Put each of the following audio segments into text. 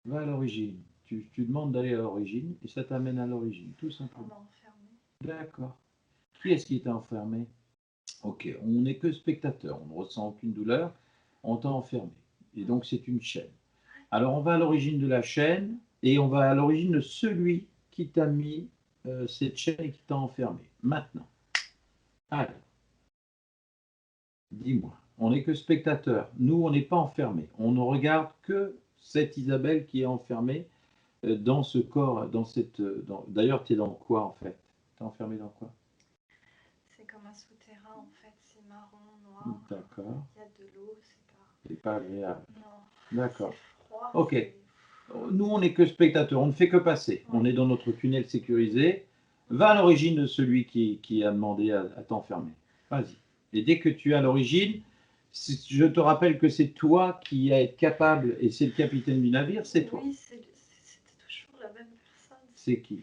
Va à l'origine. Tu demandes d'aller à l'origine et ça t'amène à l'origine, tout On simplement. m'a enfermé. D'accord. Qui est-ce qui t'a enfermé? Ok, on n'est que spectateur, on ne ressent aucune douleur, on t'a enfermé. Et donc c'est une chaîne. Alors on va à l'origine de la chaîne et on va à l'origine de celui qui t'a mis cette chaîne et qui t'a enfermé. Maintenant, allez, dis-moi, on n'est que spectateur, nous on n'est pas enfermés, on ne regarde que cette Isabelle qui est enfermée dans ce corps, dans cette... D'ailleurs, tu es dans quoi en fait? Tu es enfermé dans quoi? C'est comme un souterrain en fait, c'est marron, noir. D'accord. Il y a de l'eau, C'est pas agréable. Non. D'accord. C'est froid. Ok. Nous, on n'est que spectateurs, on ne fait que passer. On est dans notre tunnel sécurisé. Va à l'origine de celui qui a demandé à t'enfermer. Vas-y. Et dès que tu es à l'origine, je te rappelle que c'est toi qui es capable, et c'est le capitaine du navire, c'est toi. Oui, c'était toujours la même personne. C'est qui?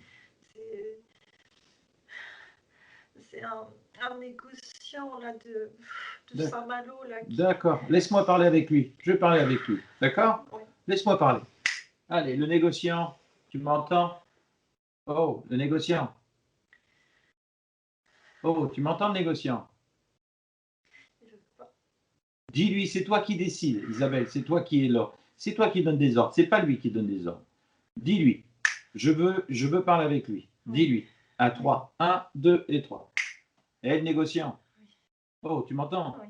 C'est un négociant là, de Saint-Malo. D'accord. Laisse-moi parler avec lui. Je vais parler avec lui. D'accord? Oui. Laisse-moi parler. Allez, le négociant, tu m'entends? Oh, le négociant. Oh, tu m'entends, le négociant? Dis-lui, c'est toi qui décides, Isabelle, c'est toi qui es là. C'est toi qui donne des ordres, c'est pas lui qui donne des ordres. Dis-lui, je veux parler avec lui. Dis-lui, à 3. 1, 2 et 3. Et le négociant. Oh, tu m'entends? Oui.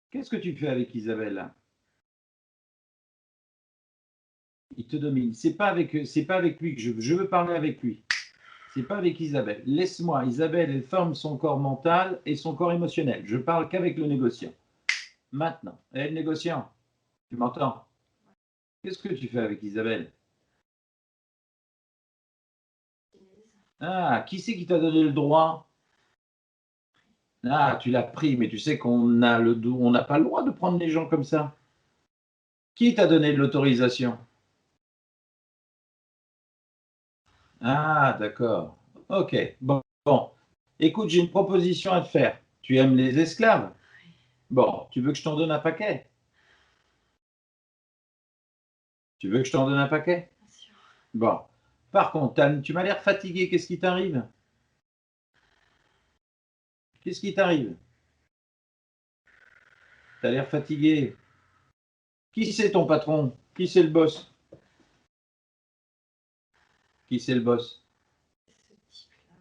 Qu'est-ce que tu fais avec Isabelle là? Il te domine. C'est pas avec lui que je veux parler avec lui. C'est pas avec Isabelle. Laisse-moi. Isabelle, elle forme son corps mental et son corps émotionnel. Je parle qu'avec le négociant. Maintenant. Et le négociant, tu m'entends? Qu'est-ce que tu fais avec Isabelle? Ah, qui c'est qui t'a donné le droit? Ah, tu l'as pris, mais tu sais qu'on a on n'a pas le droit de prendre les gens comme ça. Qui t'a donné l'autorisation? Ah, d'accord. Ok. Bon. Écoute, j'ai une proposition à te faire. Tu aimes les esclaves? Bon, tu veux que je t'en donne un paquet? Tu veux que je t'en donne un paquet? Bien sûr. Bon. Par contre, tu m'as l'air fatigué. Qu'est-ce qui t'arrive? Qu'est-ce qui t'arrive? Tu as l'air fatigué. Qui c'est ton patron? Qui c'est le boss? Qui c'est le boss? Ce type-là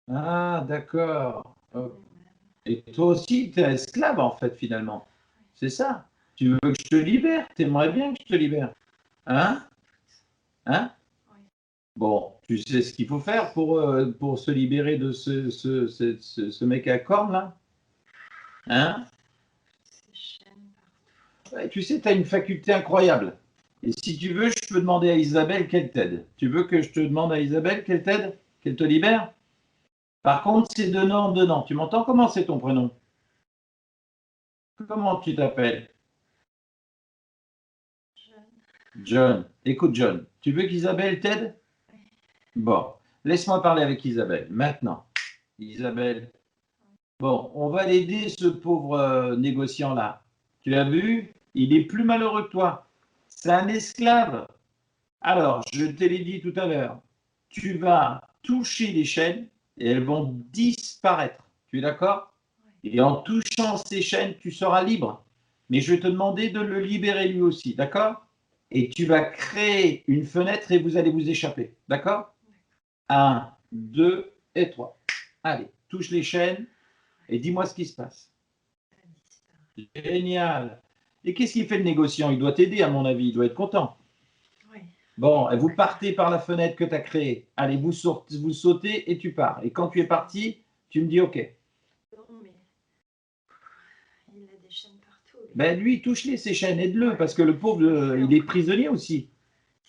avec Ah, d'accord. Et toi aussi, tu es esclave en fait, finalement. C'est ça. Tu veux que je te libère? Tu aimerais bien que je te libère. Hein? Hein? Oui. Bon, tu sais ce qu'il faut faire pour se libérer de ce mec à cornes là? Hein? Ces chaînes partout. Ouais, tu sais, tu as une faculté incroyable. Et si tu veux, je peux demander à Isabelle qu'elle t'aide. Tu veux que je te demande à Isabelle qu'elle t'aide? Qu'elle te libère? Par contre, c'est donnant. Tu m'entends? Comment c'est ton prénom? Comment tu t'appelles? John. Écoute, John, tu veux qu'Isabelle t'aide? Bon, laisse-moi parler avec Isabelle. Maintenant, Isabelle. Bon, on va l'aider, ce pauvre négociant-là. Tu as vu? Il est plus malheureux que toi. C'est un esclave. Alors, je te l'ai dit tout à l'heure, tu vas toucher les chaînes et elles vont disparaître. Tu es d'accord? Et en touchant ces chaînes, tu seras libre. Mais je vais te demander de le libérer lui aussi, d'accord? Et tu vas créer une fenêtre et vous allez vous échapper, d'accord? 1, 2 et 3. Allez, touche les chaînes et dis-moi ce qui se passe. Génial. Et qu'est-ce qu'il fait le négociant? Il doit t'aider, à mon avis, il doit être content. Oui. Bon, et vous partez par la fenêtre que tu as créée. Allez, vous sautez et tu pars. Et quand tu es parti, tu me dis OK. Non, mais il a des chaînes partout. Ben lui, touche-les ces chaînes, aide-le, parce que le pauvre, il est prisonnier aussi.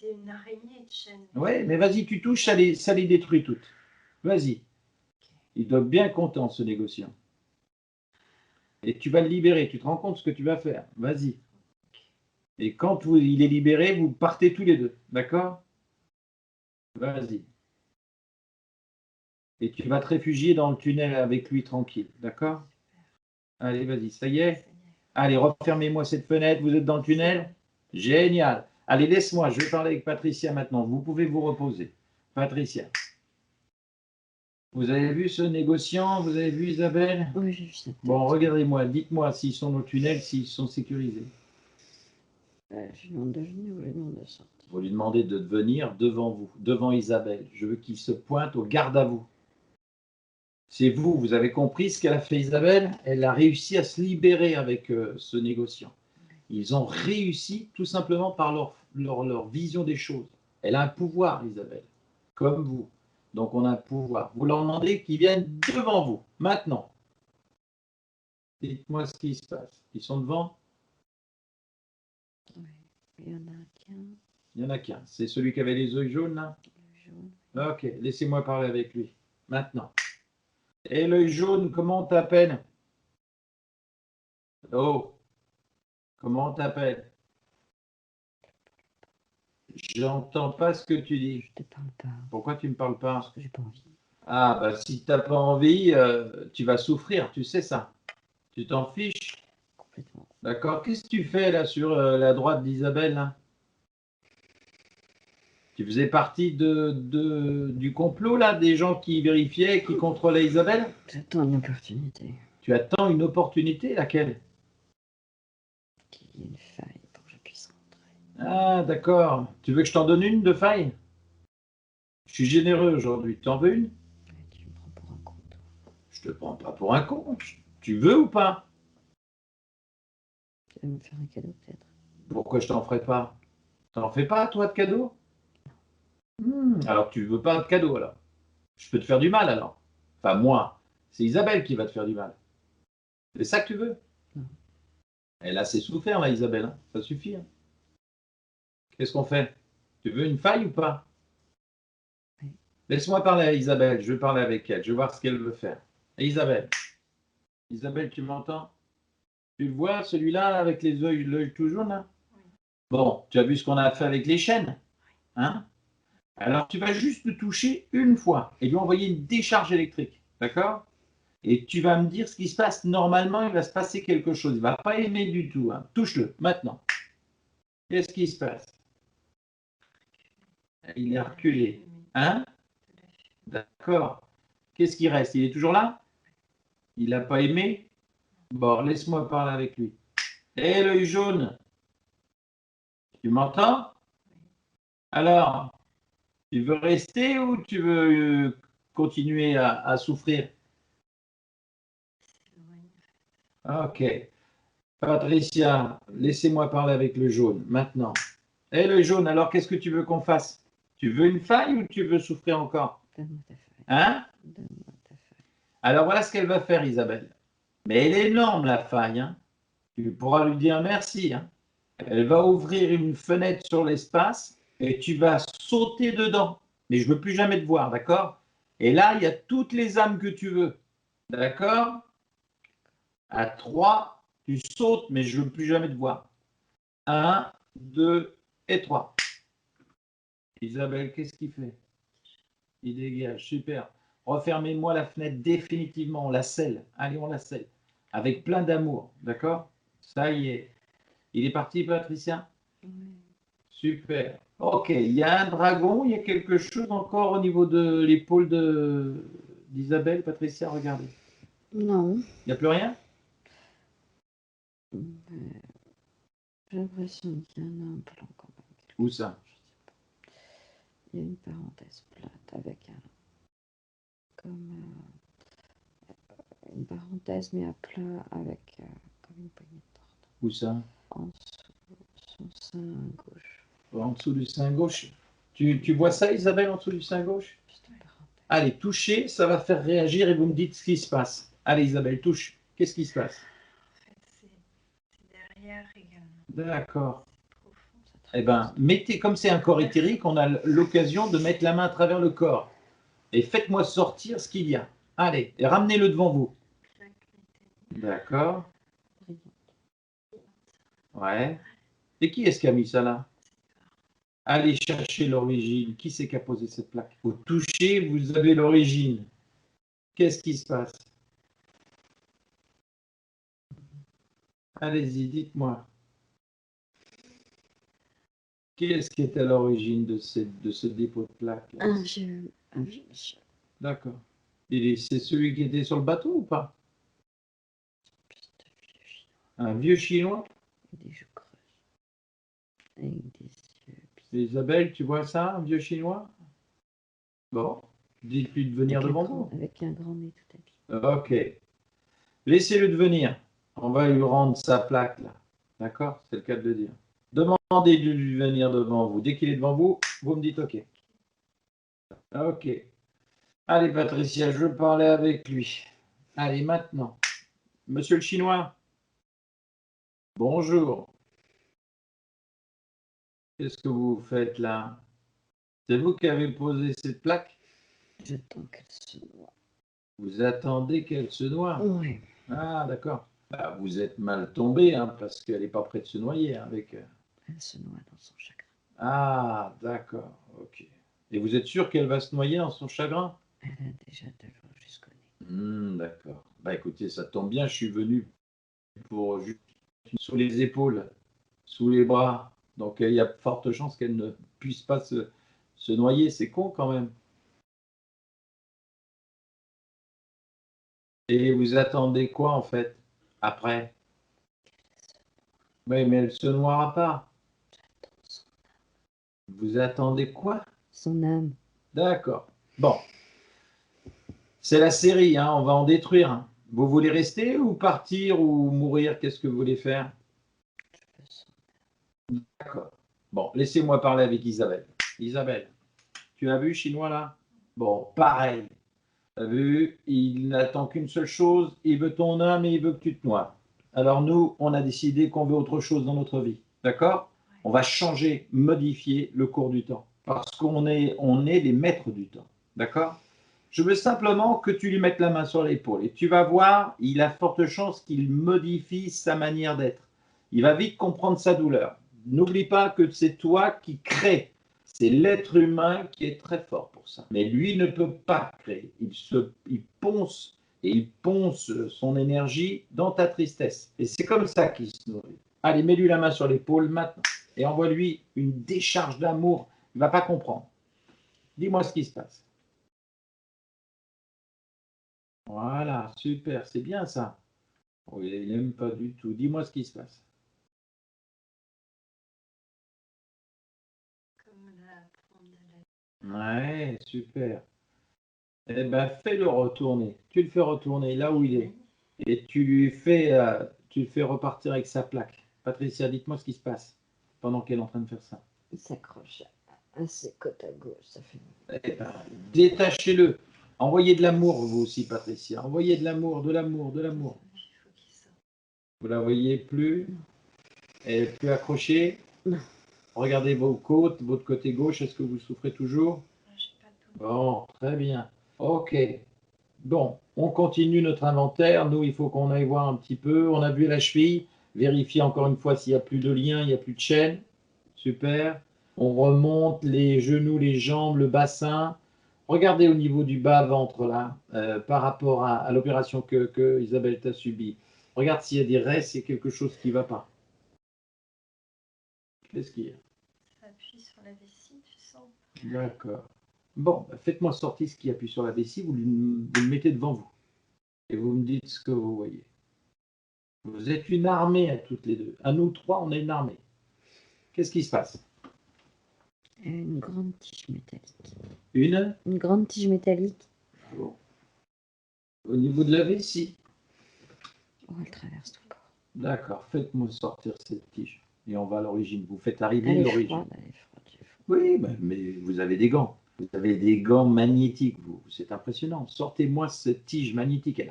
C'est une araignée de chaînes. Ouais, mais vas-y, tu touches, ça les détruit toutes. Vas-y. Il doit être bien content, ce négociant. Et tu vas le libérer, tu te rends compte ce que tu vas faire. Vas-y. Et quand il est libéré, vous partez tous les deux. D'accord? Vas-y. Et tu vas te réfugier dans le tunnel avec lui tranquille. D'accord? Allez, vas-y, ça y est? Allez, refermez-moi cette fenêtre, vous êtes dans le tunnel? Génial. Allez, laisse-moi, je vais parler avec Patricia maintenant. Vous pouvez vous reposer. Patricia, vous avez vu ce négociant? Vous avez vu Isabelle? Oui, j'ai vu ça. Bon, regardez-moi, dites-moi s'ils sont dans le tunnel, s'ils sont sécurisés. Je lui demande de venir ou je lui demande de sortir. Vous lui demandez de venir devant vous, devant Isabelle. Je veux qu'il se pointe au garde à vous. C'est vous, vous avez compris ce qu'elle a fait Isabelle? Elle a réussi à se libérer avec ce négociant. Ils ont réussi tout simplement par leur vision des choses. Elle a un pouvoir, Isabelle, comme vous. Donc on a un pouvoir. Vous leur demandez qu'ils viennent devant vous, maintenant. Dites-moi ce qui se passe. Ils sont devant? Oui, il y en a qu'un. Il n'y en a qu'un. C'est celui qui avait les yeux jaunes, là? Jaune. Ok, laissez-moi parler avec lui. Maintenant. Et l'œil jaune, comment on t'appelle? Oh, comment on t'appelle? J'entends pas ce que tu dis. Je te parle pas. Pourquoi tu me parles pas? Parce que j'ai pas envie. Ah, bah si tu n'as pas envie, tu vas souffrir, tu sais ça. Tu t'en fiches. Complètement. D'accord? Qu'est-ce que tu fais là sur la droite d'Isabelle là? Tu faisais partie du complot là, des gens qui vérifiaient, qui contrôlaient Isabelle? J'attends une opportunité. Tu attends une opportunité, laquelle? Qu'il y ait une faille pour que je puisse rentrer. Ah, d'accord. Tu veux que je t'en donne une de faille? Je suis généreux aujourd'hui. Tu en veux une? Ouais, tu me prends pour un con, toi. Je te prends pas pour un con. Tu veux ou pas? Tu vas me faire un cadeau peut-être. Pourquoi je t'en ferai pas? T'en fais pas, toi, de cadeau? Alors tu veux pas de cadeau, alors? Je peux te faire du mal, alors? Enfin, moi. C'est Isabelle qui va te faire du mal. C'est ça que tu veux? Non. Elle a assez souffert, là, Isabelle. Hein. Ça suffit. Hein. Qu'est-ce qu'on fait? Tu veux une faille ou pas? Oui. Laisse-moi parler à Isabelle. Je vais parler avec elle. Je vais voir ce qu'elle veut faire. Et Isabelle. Isabelle, tu m'entends? Tu le vois, celui-là, avec les yeux, l'œil tout jaune, là? Oui. Bon, tu as vu ce qu'on a fait avec les chaînes? Hein? Alors, tu vas juste le toucher une fois et lui envoyer une décharge électrique. D'accord? Et tu vas me dire ce qui se passe. Normalement, il va se passer quelque chose. Il ne va pas aimer du tout. Hein. Touche-le, maintenant. Qu'est-ce qui se passe? Il est reculé. Hein? D'accord. Qu'est-ce qui reste? Il est toujours là? Il n'a pas aimé? Bon, laisse-moi parler avec lui. Hé, l'œil jaune, tu m'entends? Alors, tu veux rester ou tu veux continuer à souffrir? Ok. Patricia, laissez-moi parler avec le jaune, maintenant. Hé, le jaune, alors qu'est-ce que tu veux qu'on fasse? Tu veux une faille ou tu veux souffrir encore? Donne-moi ta faille. Hein? Donne-moi ta faille. Alors voilà ce qu'elle va faire, Isabelle. Mais elle est énorme, la faille. Hein? Tu pourras lui dire merci. Hein? Elle va ouvrir une fenêtre sur l'espace et tu vas sauter dedans. Mais je ne veux plus jamais te voir, d'accord? Et là, il y a toutes les âmes que tu veux. D'accord? À 3, tu sautes, mais je ne veux plus jamais te voir. 1, 2 et 3. Isabelle, qu'est-ce qu'il fait? Il dégage, super. Refermez-moi la fenêtre définitivement, on la scelle. Allez, on la scelle. Avec plein d'amour, d'accord? Ça y est. Il est parti, Patricia? Oui. Super. Ok, il y a un dragon, il y a quelque chose encore au niveau de l'épaule d'Isabelle, Patricia, regardez. Non. Il n'y a plus rien? J'ai l'impression qu'il y en a un plan quand même. Où ça? Je sais pas. Il y a une parenthèse plate avec un. Comme une parenthèse mais à plat avec comme une poignée de porte. Où ça? En dessous, son sein gauche. En dessous du sein gauche. Tu vois ça, Isabelle, en dessous du sein gauche? Juste une parenthèse. Allez, touchez, ça va faire réagir et vous me dites ce qui se passe. Allez, Isabelle, touche. Qu'est-ce qui se passe? En fait, c'est derrière également. D'accord. C'est profond. Eh bien, mettez, comme c'est un corps éthérique, on a l'occasion de mettre la main à travers le corps. Et faites-moi sortir ce qu'il y a. Allez, et ramenez-le devant vous. D'accord. Ouais. Et qui est-ce qui a mis ça là? Allez chercher l'origine. Qui c'est qui a posé cette plaque? Vous touchez, vous avez l'origine. Qu'est-ce qui se passe? Allez-y, dites-moi. Qu'est-ce qui est à l'origine de ce dépôt de plaque là? Un vieux monsieur. D'accord. C'est celui qui était sur le bateau ou pas? Plus de vieux chinois. Un vieux chinois? Des joues creuses. Avec des yeux bizarres. Isabelle, tu vois ça, un vieux chinois? Bon, dites-lui de venir devant vous. Avec un grand nez tout habillé. Ok. Laissez-le de venir. On va lui rendre sa plaque là. D'accord? C'est le cas de le dire. Demandez de lui venir devant vous. Dès qu'il est devant vous, vous me dites OK. OK. Allez, Patricia, je veux parler avec lui. Allez, maintenant. Monsieur le Chinois, bonjour. Qu'est-ce que vous faites là? C'est vous qui avez posé cette plaque? J'attends qu'elle se noie. Vous attendez qu'elle se noie? Oui. Ah, d'accord. Bah, vous êtes mal tombé, hein, parce qu'elle n'est pas prête de se noyer avec. Elle se noie dans son chagrin. Ah, d'accord. OK. Et vous êtes sûr qu'elle va se noyer dans son chagrin? Elle a déjà de l'eau jusqu'au nez. D'accord. Bah écoutez, ça tombe bien, je suis venu pour juste sous les épaules, sous les bras. Donc il y a de fortes chances qu'elle ne puisse pas se noyer. C'est con quand même. Et vous attendez quoi en fait après? Oui, mais elle se noiera pas. J'attends son, Vous attendez quoi? son âme. D'accord. Bon, c'est la série, hein, on va en détruire, hein. Vous voulez rester ou partir ou mourir? Qu'est-ce que vous voulez faire? Je veux son. D'accord. Bon, laissez-moi parler avec Isabelle. Isabelle, tu as vu Chinois là? Bon, pareil. Tu as vu, il n'attend qu'une seule chose, il veut ton âme et il veut que tu te noies. Alors nous, on a décidé qu'on veut autre chose dans notre vie. D'accord? On va changer, modifier le cours du temps. Parce qu'on est les maîtres du temps. D'accord? Je veux simplement que tu lui mettes la main sur l'épaule et tu vas voir, il a forte chance qu'il modifie sa manière d'être. Il va vite comprendre sa douleur. N'oublie pas que c'est toi qui crée. C'est l'être humain qui est très fort pour ça. Mais lui ne peut pas créer. Il ponce et il ponce son énergie dans ta tristesse. Et c'est comme ça qu'il se nourrit. Allez, mets-lui la main sur l'épaule maintenant et envoie-lui une décharge d'amour. Il ne va pas comprendre. Dis-moi ce qui se passe. Voilà, super, c'est bien ça. Oh, il n'aime pas du tout. Dis-moi ce qui se passe. Comme la prendre de la... Ouais, super. Eh ben, fais-le retourner. Tu le fais retourner là où il est. Et tu le fais repartir avec sa plaque. Patricia, dites-moi ce qui se passe pendant qu'elle est en train de faire ça. Il s'accroche à ses côtes à gauche. Ça fait. Eh ben, détachez-le. Envoyez de l'amour, vous aussi, Patricia. Envoyez de l'amour, de l'amour, de l'amour. Il faut qu'il sorte. Vous la voyez plus? Elle est plus accrochée? Non. Regardez vos côtes, votre côté gauche. Est-ce que vous souffrez toujours? J'ai pas de Bon, très bien. Ok. Bon, on continue notre inventaire. Nous, il faut qu'on aille voir un petit peu. On a vu la cheville. Vérifier encore une fois s'il n'y a plus de lien, il n'y a plus de chaîne. Super. On remonte les genoux, les jambes, le bassin. Regardez au niveau du bas-ventre, là, par rapport à l'opération que Isabelle t'a subie. Regarde s'il y a des restes, s'il y a quelque chose qui ne va pas. Qu'est-ce qu'il y a? Ça appuie sur la vessie, tu sens? D'accord. Bon, bah, faites-moi sortir ce qui appuie sur la vessie, vous le mettez devant vous. Et vous me dites ce que vous voyez. Vous êtes une armée à toutes les deux. À nous trois, on est une armée. Qu'est-ce qui se passe? Une grande tige métallique. Une? Une grande tige métallique. Bon. Au niveau de la vessie. Oh, elle traverse tout le corps. D'accord, faites-moi sortir cette tige. Et on va à l'origine. Vous faites arriver Elle est l'origine. froide, elle est froide. Oui, mais vous avez des gants. Vous avez des gants magnétiques, vous. C'est impressionnant. Sortez-moi cette tige magnétique.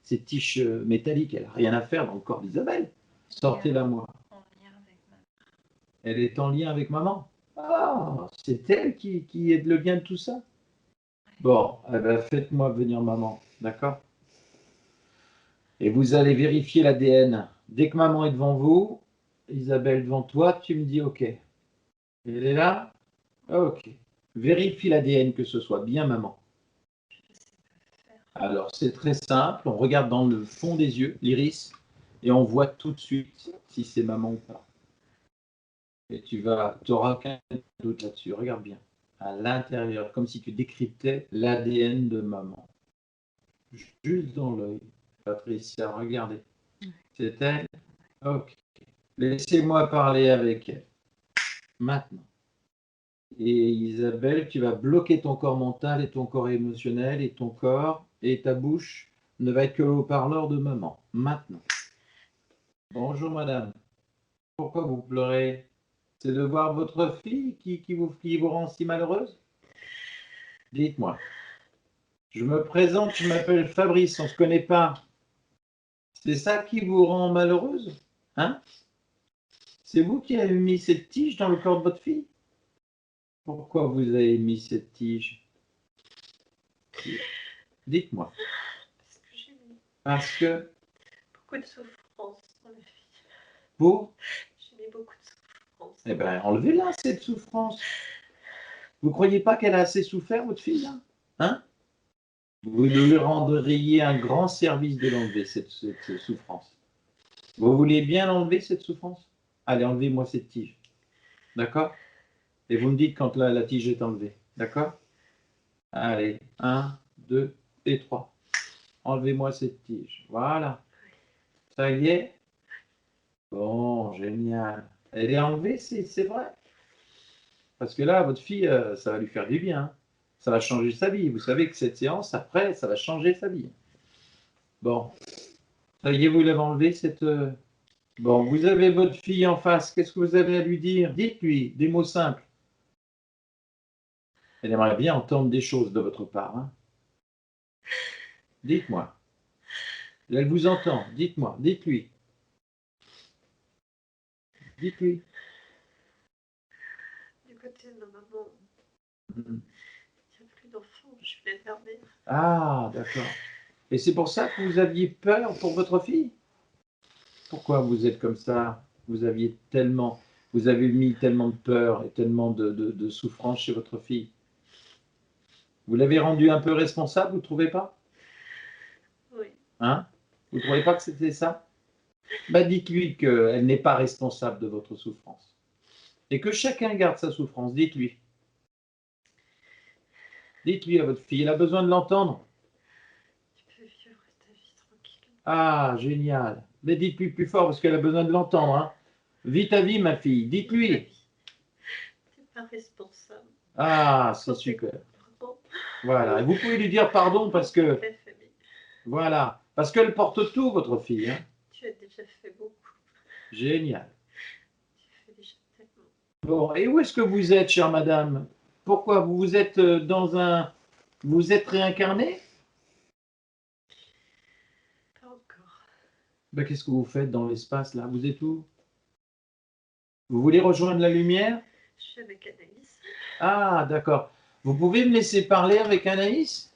Cette tige métallique, elle n'a rien à faire dans le corps d'Isabelle. Sortez-la moi. En lien avec ma... Elle est en lien avec maman. Ah, c'est elle qui est le lien de tout ça. Bon, eh ben, faites-moi venir maman, d'accord? Et vous allez vérifier l'ADN. Dès que maman est devant vous, Isabelle devant toi, tu me dis OK. Elle est là? OK. Vérifie l'ADN que ce soit bien maman. Je sais pas faire. Alors, c'est très simple. On regarde dans le fond des yeux, l'iris, et on voit tout de suite si c'est maman ou pas. Et tu n'auras aucun doute là-dessus. Regarde bien. À l'intérieur, comme si tu décryptais l'ADN de maman. Juste dans l'œil. Patricia, regardez. C'est elle? Ok. Laissez-moi parler avec elle. Maintenant. Et Isabelle, tu vas bloquer ton corps mental et ton corps émotionnel et ton corps et ta bouche ne va être que le haut-parleur de maman. Maintenant. Bonjour madame. Pourquoi vous pleurez? C'est de voir votre fille qui vous rend si malheureuse? Dites-moi. Je me présente, je m'appelle Fabrice, on ne se connaît pas. C'est ça qui vous rend malheureuse? Hein? C'est vous qui avez mis cette tige dans le corps de votre fille? Pourquoi vous avez mis cette tige? Dites-moi. Parce que j'ai mis Parce que beaucoup de souffrance dans la vie. pour? J'ai mis beaucoup de souffrance. Eh bien, enlevez-la, cette souffrance. Vous ne croyez pas qu'elle a assez souffert, votre fille, là? Hein? Vous lui rendriez un grand service de l'enlever, cette souffrance. Vous voulez bien l'enlever, cette souffrance? Allez, enlevez-moi cette tige. D'accord? Et vous me dites quand la tige est enlevée. D'accord? Allez, 1, 2 et 3. Enlevez-moi cette tige. Voilà. Ça y est? Bon, génial. Elle est enlevée, c'est vrai. Parce que là, votre fille, ça va lui faire du bien. Ça va changer sa vie. Vous savez que cette séance, après, ça va changer sa vie. Bon, ça y est, vous l'avez enlevé, cette... Bon, vous avez votre fille en face. Qu'est-ce que vous avez à lui dire? Dites-lui des mots simples. Elle aimerait bien entendre des choses de votre part. Hein. Dites-moi. Elle vous entend. Dites-moi. Dites-lui. Dites-lui. Du côté de ma maman, Mhm. il n'y a plus d'enfants, je suis la dernière. Ah, d'accord. Et c'est pour ça que vous aviez peur pour votre fille? Pourquoi vous êtes comme ça? Vous avez mis tellement de peur et tellement de souffrance chez votre fille. Vous l'avez rendue un peu responsable, vous ne trouvez pas? Oui, Hein? Vous ne trouvez pas que c'était ça? Bah, dites-lui qu'elle n'est pas responsable de votre souffrance. Et que chacun garde sa souffrance, dites-lui. Dites-lui à votre fille, elle a besoin de l'entendre. tu peux vivre ta vie tranquille. Ah, génial. Mais dites-lui plus fort parce qu'elle a besoin de l'entendre. Hein. Vis ta vie, ma fille, dites-lui. Tu n'es pas responsable. Ah, c'est super. Pardon. Voilà. Et vous pouvez lui dire pardon parce que, La famille. voilà, parce qu'elle porte tout, votre fille. Hein. Tu as déjà fait beaucoup. Génial. Tu fais déjà tellement. Bon, et où est-ce que vous êtes, chère madame? Pourquoi vous êtes vous êtes réincarné? Pas encore. Ben, qu'est-ce que vous faites dans l'espace là? Vous êtes où? Vous voulez rejoindre la lumière? Je suis avec Anaïs. Ah, d'accord. Vous pouvez me laisser parler avec Anaïs?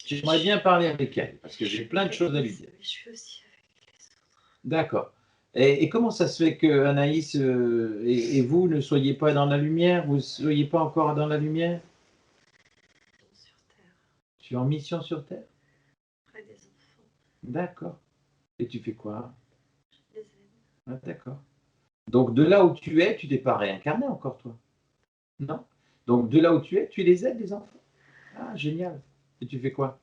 J'aimerais bien parler avec elle, parce que j'ai plein de choses à lui dire. Je suis aussi avec les autres. D'accord. Et comment ça se fait que Anaïs et vous ne soyez pas dans la lumière? Vous ne soyez pas encore dans la lumière? Sur Terre, Tu es en mission sur Terre? près des enfants. D'accord. Et tu fais quoi? Je les aide. Ah, d'accord. Donc de là où tu es, tu t'es pas réincarné encore, toi? Non? Donc de là où tu es, tu les aides, les enfants? Ah, génial. Et tu fais quoi?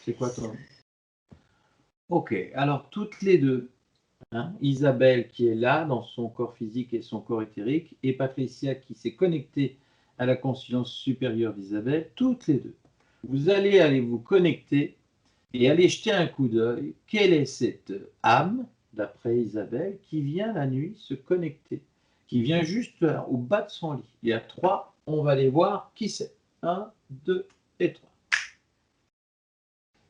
C'est quoi toi? Ok, alors toutes les deux, hein, Isabelle qui est là dans son corps physique et son corps éthérique, et Patricia qui s'est connectée à la conscience supérieure d'Isabelle, toutes les deux. Vous allez aller vous connecter et aller jeter un coup d'œil. Quelle est cette âme, d'après Isabelle, qui vient la nuit se connecter, qui vient juste au bas de son lit? Il y a 3, on va aller voir qui c'est. 1, 2 et 3.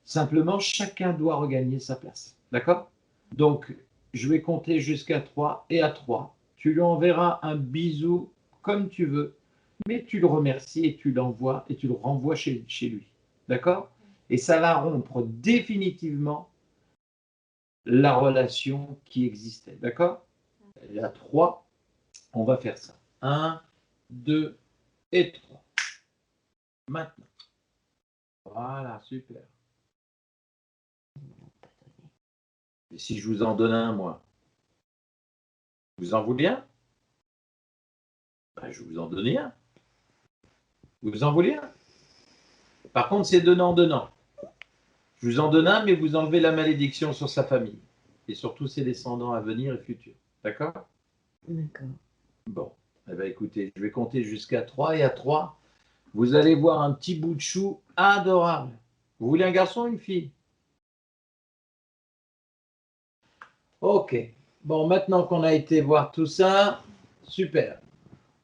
Simplement, chacun doit regagner sa place. D'accord? Donc, je vais compter jusqu'à 3 et à 3, tu lui enverras un bisou comme tu veux, mais tu le remercies et tu l'envoies et tu le renvoies chez lui. D'accord? Et ça va rompre définitivement la relation qui existait. D'accord? Et à 3, on va faire ça. 1, 2 et 3. Maintenant. Voilà, super. Et si je vous en donne un, moi? Vous en voulez un? Ben, je vais vous en donner un. Vous en voulez un? Par contre, c'est donnant-donnant. Je vous en donne un, mais vous enlevez la malédiction sur sa famille. Et surtout ses descendants à venir et futurs. D'accord? D'accord. Bon. Eh bien, écoutez, je vais compter jusqu'à 3 et à 3, vous allez voir un petit bout de chou adorable. Vous voulez un garçon ou une fille? Ok. Bon, maintenant qu'on a été voir tout ça, super.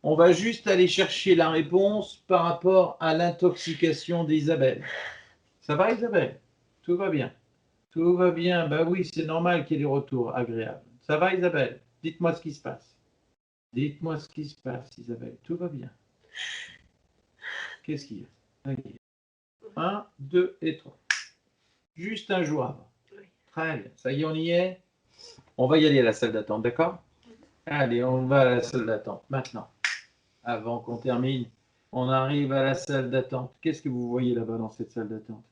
On va juste aller chercher la réponse par rapport à l'intoxication d'Isabelle. Ça va, Isabelle? Tout va bien. Tout va bien. Ben oui, c'est normal qu'il y ait des retours agréables. Ça va, Isabelle? Dites-moi ce qui se passe. Dites-moi ce qui se passe, Isabelle. Tout va bien. Qu'est-ce qu'il y a? Ok. 1, 2 et 3. Juste un jour avant. Oui. Très bien. Ça y est, on y est. On va y aller à la salle d'attente, d'accord? Allez, on va à la salle d'attente maintenant. Avant qu'on termine, on arrive à la salle d'attente. Qu'est-ce que vous voyez là-bas dans cette salle d'attente?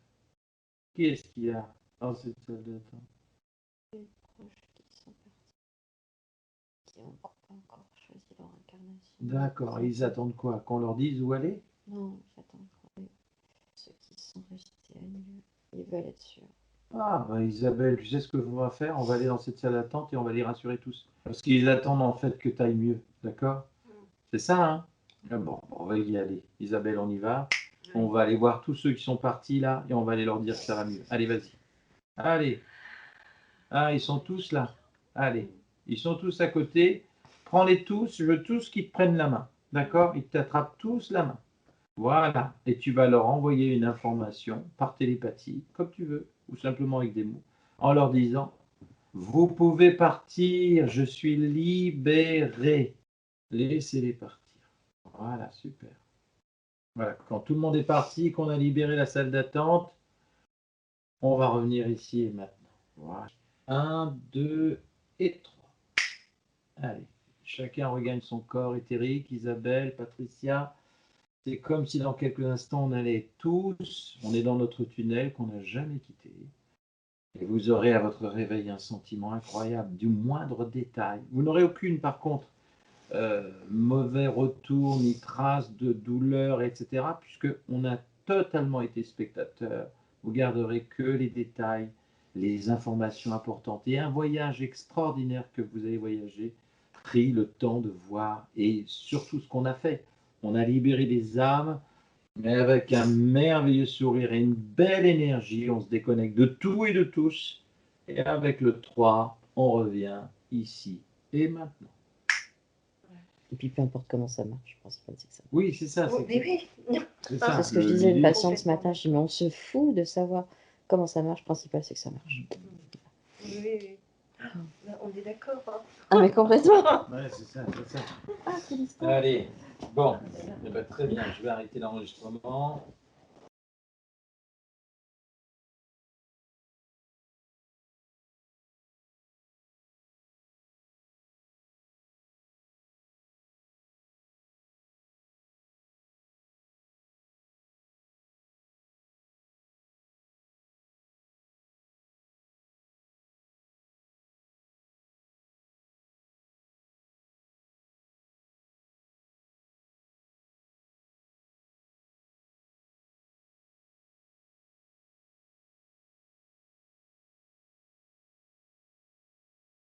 Qu'est-ce qu'il y a dans cette salle d'attente? Les proches qui sont partis, qui n'ont pas encore choisi leur incarnation. D'accord. Ils attendent quoi? Qu'on leur dise où aller? Non, ils attendent quoi? Ceux qui sont restés à New, ils veulent être sûrs. Ah, bah Isabelle, tu sais ce que on va faire? On va aller dans cette salle d'attente et on va les rassurer tous. Parce qu'ils attendent en fait que tu ailles mieux, d'accord? C'est ça, hein? Ah bon, on va y aller. Isabelle, on y va. On va aller voir tous ceux qui sont partis là et on va aller leur dire que ça va mieux. Allez, vas-y. Allez. Ah, ils sont tous là. Allez. Ils sont tous à côté. Prends-les tous. Je veux tous qu'ils te prennent la main. D'accord? Ils t'attrapent tous la main. Voilà. Et tu vas leur envoyer une information par télépathie, comme tu veux, ou simplement avec des mots, en leur disant: vous pouvez partir, je suis libéré. Laissez-les partir. Voilà, super. Voilà. Quand tout le monde est parti, qu'on a libéré la salle d'attente, on va revenir ici et maintenant. Voilà. 1, 2 et 3. Allez. Chacun regagne son corps éthérique. Isabelle, Patricia. C'est comme si dans quelques instants, on allait tous, on est dans notre tunnel qu'on n'a jamais quitté. Et vous aurez à votre réveil un sentiment incroyable du moindre détail. Vous n'aurez aucune, par contre, mauvais retour, ni trace de douleur, etc. Puisqu'on a totalement été spectateur. Vous garderez que les détails, les informations importantes. Et un voyage extraordinaire que vous allez voyager, pris le temps de voir. Et surtout ce qu'on a fait. On a libéré des âmes, mais avec un merveilleux sourire et une belle énergie. On se déconnecte de tout et de tous. Et avec le 3, on revient ici et maintenant. Et puis peu importe comment ça marche, je pense pas que c'est ça. Oui, c'est ça. Oh, mais oui. C'est C'est ça. ce que je disais à une l'idée. patiente ce matin, je dis mais on se fout de savoir comment ça marche, le principal c'est que ça marche. Oui, oui. On est d'accord. Hein. Ah mais complètement. Ouais, c'est ça, c'est ça. Ah, quelle histoire. Allez, bon, eh ben, très bien, je vais arrêter l'enregistrement.